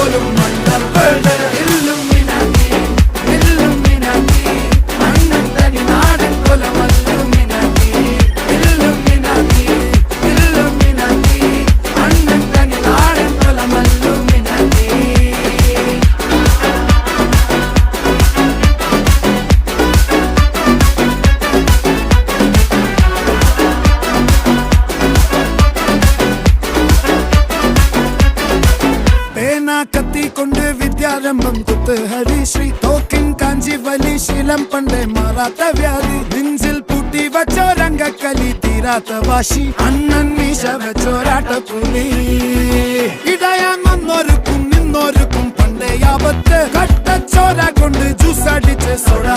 പോലും മണ്ടപ്പേട് Illuminati Illuminati അണ്ണൻ തനി നാടൻ കൊലമല്ലുമിനാറ്റി ഇല്ലുമിനാറ്റി ഇല്ലുമിനാറ്റി അണ്ണൻ തനി നാടൻ കൊലമല്ലുമിനാറ്റി. കത്തി കൊണ്ട് വിദ്യാരംഭം കുത്ത് ഹരിശ്രീ തോക്കിൻ കാഞ്ചി വലി ശീലം പണ്ടേ മാറാത്ത വ്യാധി നെഞ്ചിൽ പൂട്ടി വച്ചോരംഗക്കലി തീരാത്ത വാശി അണ്ണൻ മീശ വെച്ചോരാട്ട പുലി ഇടയാൻ വന്നോർക്കും നിന്നോർക്കും പണ്ടേ ആപത്ത് കട്ടച്ചോര കൊണ്ട് ജ്യൂസ് അടിച്ച് സോഡ